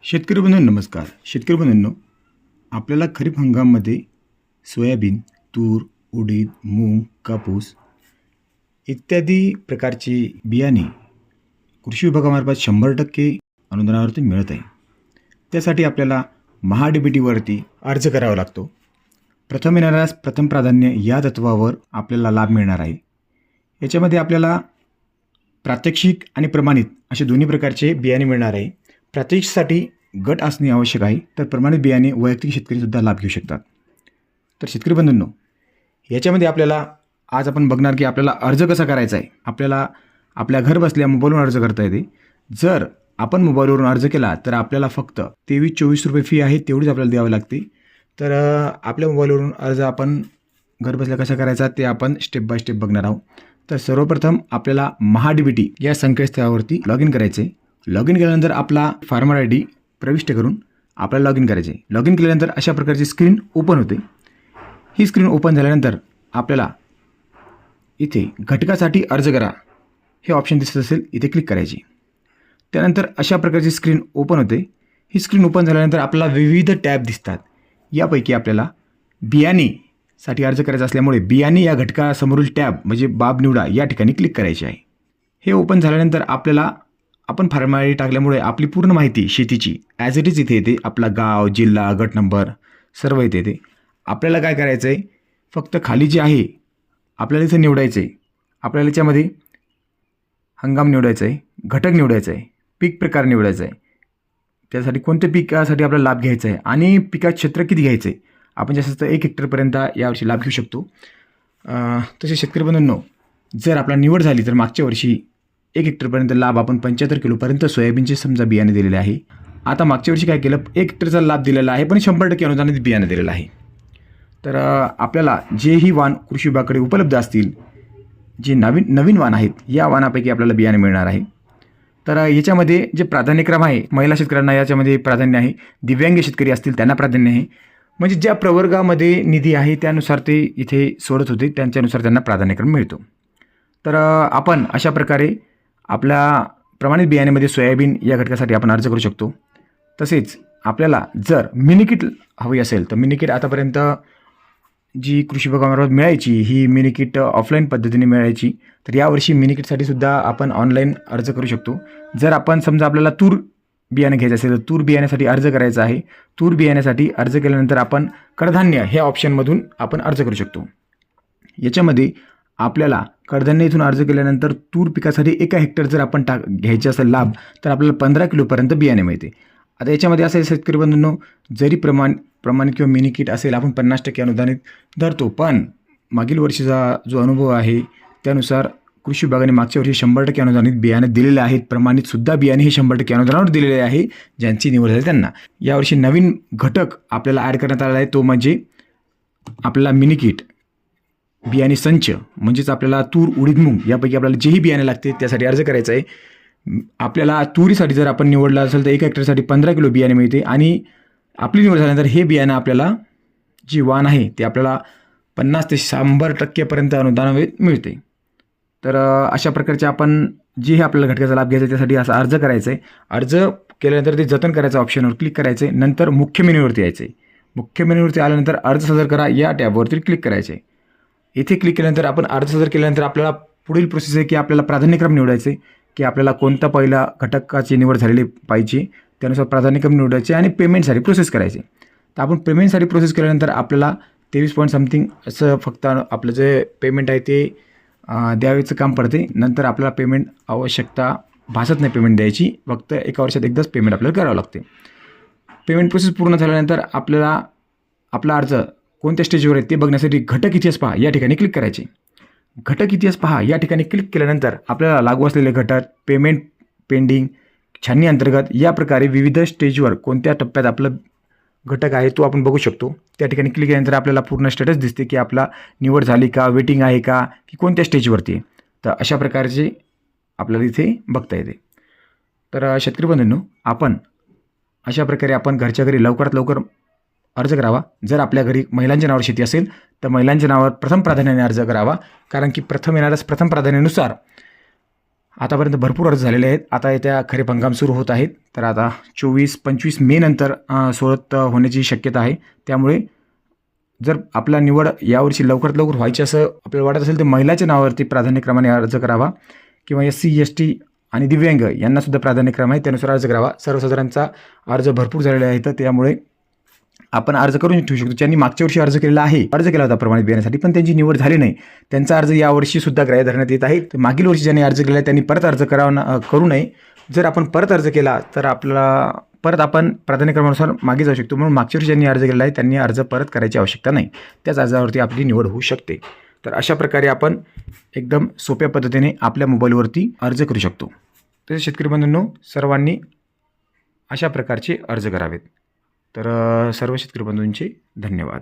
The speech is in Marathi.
शेतकरी बंधूंनो नमस्कार. शेतकरी बंधूंनो, आपल्याला खरीप हंगामामध्ये सोयाबीन, तूर, उडीद, मूग, कापूस इत्यादी प्रकारची बियाणे कृषी विभागामार्फत 100% अनुदानावरती मिळत आहे. त्यासाठी आपल्याला महा-डी-बी-टीवरती अर्ज करावा लागतो. प्रथम येणाऱ्यास प्रथम प्राधान्य या तत्वावर आपल्याला लाभ मिळणार आहे. याच्यामध्ये आपल्याला प्रात्यक्षिक आणि प्रमाणित असे दोन्ही प्रकारचे बियाणे मिळणार आहे. प्रात्यक्षिकसाठी गट असणे आवश्यक आहे, तर प्रमाणित बियाणे वैयक्तिक शेतकरीसुद्धा लाभ घेऊ शकतात. तर शेतकरी बंधूंनो, याच्यामध्ये आपल्याला आज आपण बघणार की आपल्याला अर्ज कसा करायचा आहे. आपल्याला आपल्या घर बसल्या मोबाईलवरून अर्ज करता येते. जर आपण मोबाईलवरून अर्ज केला तर आपल्याला फक्त 23-24 रुपये फी आहे, तेवढीच आपल्याला द्यावी लागते. तर आपल्या मोबाईलवरून अर्ज आपण घर बसल्या कसा करायचा ते आपण स्टेप बाय स्टेप बघणार आहोत. तर सर्वप्रथम आपल्याला महा-डी-बी-टी या संकेतस्थळावरती लॉग इन करायचे. लॉग इन केल्यानंतर आपला फार्मर आय डी प्रविष्ट करून आपल्याला लॉग इन करायचे. लॉग इन केल्यानंतर अशा प्रकारची स्क्रीन ओपन होते. ही स्क्रीन ओपन झाल्यानंतर आपल्याला इथे घटकासाठी अर्ज करा हे ऑप्शन दिसत असेल, इथे क्लिक करायचे. त्यानंतर अशा प्रकारची स्क्रीन ओपन होते. ही स्क्रीन ओपन झाल्यानंतर आपल्याला विविध टॅब दिसतात. यापैकी आपल्याला बियाणेसाठी अर्ज करायचा असल्यामुळे बियाणे या घटकासमोरील टॅब म्हणजे बाब निवडा या ठिकाणी क्लिक करायचे आहे. हे ओपन झाल्यानंतर आपल्याला आपण फार्मर आय डी टाकल्यामुळे आपली पूर्ण माहिती शेतीची ॲज इट इज इथे येते. आपला गाव, जिल्हा, गट नंबर सर्व इथे येते. आपल्याला काय करायचं आहे, फक्त खाली जे आहे आपल्याला इथे निवडायचं आहे. आपल्याला याच्यामध्ये हंगाम निवडायचा आहे, घटक निवडायचा आहे, पीक प्रकार निवडायचा आहे. त्यासाठी कोणत्या पिकासाठी आपल्याला लाभ घ्यायचा आहे आणि पिकात क्षेत्र किती घ्यायचं आहे. आपण जास्त 1 हेक्टरपर्यंत यावर्षी लाभ घेऊ शकतो. तसे शेतकरी बंधूंनो, जर आपला निवड झाली तर मागच्या वर्षी 1 हेक्टरपर्यंत लाभ आपण 75 किलोपर्यंत सोयाबीनचे समजा बियाणे दिलेले आहे. आता मागच्या वर्षी काय केलं, 1 हेक्टरचा लाभ दिलेला आहे, पण 100% अनुदानित बियाणे दिलेलं आहे. तर आपल्याला जेही वाण कृषी विभागाकडे उपलब्ध असतील, जे नवीन वाण आहेत, या वाणापैकी आपल्याला बियाणे मिळणार आहे. तर याच्यामध्ये जे प्राधान्यक्रम आहे, महिला शेतकऱ्यांना याच्यामध्ये प्राधान्य आहे, दिव्यांग शेतकरी असतील त्यांना प्राधान्य आहे. म्हणजे ज्या प्रवर्गामध्ये निधी आहे त्यानुसार ते इथे सोडत होते, त्यांच्यानुसार त्यांना प्राधान्यक्रम मिळतो. तर आपण अशा प्रकारे आपल्या प्रमाणित बियाण्यामध्ये सोयाबीन या घटकासाठी आपण अर्ज करू शकतो. तसेच आपल्याला जर मिनिकिट हवी असेल तर मिनिकिट आतापर्यंत जी कृषी विभागामार्फत मिळायची ही मिनिकिट ऑफलाईन पद्धतीने मिळायची. तर यावर्षी मिनिकिटसाठी सुद्धा आपण ऑनलाईन अर्ज करू शकतो. जर आपण समजा आपल्याला तूर बियाणे घ्यायचं असेल तर तूर बियाण्यासाठी अर्ज करायचा आहे. तूर बियाण्यासाठी अर्ज केल्यानंतर आपण कडधान्य ह्या ऑप्शनमधून आपण अर्ज करू शकतो. याच्यामध्ये आपल्याला कडधान्य इथून अर्ज केल्यानंतर तूर पिकासाठी 1 हेक्टर जर आपण घ्यायचे असेल लाभ तर आपल्याला 15 किलोपर्यंत बियाणे मिळते. आता याच्यामध्ये असं शेतकरी बंधूंनो, जरी प्रमाणित किंवा मिनी किट असेल आपण 50% अनुदानित धरतो, पण मागील वर्षीचा जो अनुभव आहे त्यानुसार कृषी विभागाने मागच्या वर्षी 100% अनुदानित बियाणे दिलेले आहेत. प्रमाणितसुद्धा बियाणे हे 100% अनुदानावर दिलेले आहे ज्यांची निवड झाली त्यांना. यावर्षी नवीन घटक आपल्याला ॲड करण्यात आलेला आहे, तो म्हणजे आपल्याला मिनी किट बियाणे संच. म्हणजेच आपल्याला तूर, उडीद, मूग यापैकी आपल्याला जेही बियाणे लागते त्यासाठी अर्ज करायचा आहे. आपल्याला तुरीसाठी जर आपण निवडला असेल तर 1 हेक्टरसाठी 15 किलो बियाणे मिळते आणि आपली निवड झाल्यानंतर हे बियाणं आपल्याला जी वाण आहे ते आपल्याला 50 ते 100% अनुदान मिळते. तर अशा प्रकारचे आपण जे हे आपल्याला घटकाचा लाभ घ्यायचा त्यासाठी असा अर्ज करायचा आहे. अर्ज केल्यानंतर ते जतन करायचं ऑप्शनवर क्लिक करायचं आहे. नंतर मुख्य मेन्यूवरती यायचं आहे. मुख्य मेन्यूवरती आल्यानंतर अर्ज सादर करा या टॅबवरती क्लिक करायचं आहे. इथे क्लिक केल्यानंतर आपण अर्ज सादर केल्यानंतर आपल्याला पुढील प्रोसेस आहे की आपल्याला प्राधान्यक्रम निवडायचे की आपल्याला कोणता पहिला घटकाची निवड झालेली पाहिजे, त्यानुसार प्राधान्यक्रम निवडायचे आणि पेमेंटसाठी प्रोसेस करायचे. तर आपण पेमेंटसाठी प्रोसेस केल्यानंतर आपल्याला 23 पॉईंट समथिंग असं फक्त आपलं जे पेमेंट आहे ते द्यावेचं काम पडते. नंतर आपल्याला पेमेंट आवश्यकता भासत नाही पेमेंट द्यायची, फक्त एका वर्षात एकदाच पेमेंट आपल्याला करावं लागते. पेमेंट प्रोसेस पूर्ण झाल्यानंतर आपल्याला आपला अर्ज कोणत्या स्टेजवर आहे ते बघण्यासाठी घटक इतिहास पहा या ठिकाणी क्लिक करायचे. घटक इतिहास पहा या ठिकाणी क्लिक केल्यानंतर आपल्याला लागू असलेले घटक, पेमेंट पेंडिंग, छाननी अंतर्गत या प्रकारे विविध स्टेजवर कोणत्या टप्प्यात आपलं घटक आहे तो आपण बघू शकतो. त्या ठिकाणी क्लिक केल्यानंतर आपल्याला पूर्ण स्टेटस दिसते की आपला निवड झाली का, वेटिंग आहे का, की कोणत्या स्टेजवरती आहे. तर अशा प्रकारचे आपल्याला इथे बघता येते. तर शेतकरी बंधूंनो, आपण अशा प्रकारे आपण घरच्या घरी लवकरात लवकर अर्ज करावा. जर आपल्या घरी महिलांच्या नावावर शेती असेल तर महिलांच्या नावावर प्रथम प्राधान्याने अर्ज करावा, कारण की प्रथम येणाऱ्यास प्रथम प्राधान्यानुसार आतापर्यंत भरपूर अर्ज झालेले आहेत. आता येत्या खरीप हंगाम सुरू होत आहेत. तर आता 24-25 मे नंतर सोडत होण्याची शक्यता आहे. त्यामुळे जर आपला निवड यावर्षी लवकरात लवकर व्हायची असं आपल्याला वाटत असेल तर महिलाच्या नावावरती प्राधान्यक्रमाने अर्ज करावा किंवा SC ST आणि दिव्यांग यांनासुद्धा प्राधान्यक्रम आहे त्यानुसार अर्ज करावा. सर्वसाधारणचा अर्ज भरपूर झालेले आहेत. त्यामुळे आपण अर्ज करून ठेवू शकतो. ज्यांनी मागच्या वर्षी अर्ज केला होता प्रमाणित बियाण्यासाठी पण त्यांची निवड झाली नाही, त्यांचा अर्ज यावर्षी सुद्धा ग्राह्य धरण्यात येत आहे. तर मागील वर्षी ज्यांनी अर्ज केला त्यांनी परत अर्ज करू नये. जर आपण परत अर्ज केला तर आपल्याला परत आपण प्राधान्यक्रमानुसार मागे जाऊ शकतो. म्हणून मागच्या वर्षी ज्यांनी अर्ज केला आहे त्यांनी अर्ज परत करायची आवश्यकता नाही. त्याच अर्जावरती आपली निवड होऊ शकते. तर अशा प्रकारे आपण एकदम सोप्या पद्धतीने आपल्या मोबाईलवरती अर्ज करू शकतो. तसेच शेतकरी बंधूंनो, सर्वांनी अशा प्रकारचे अर्ज करावेत. तर सर्व शेतकरी बंधूंचे धन्यवाद.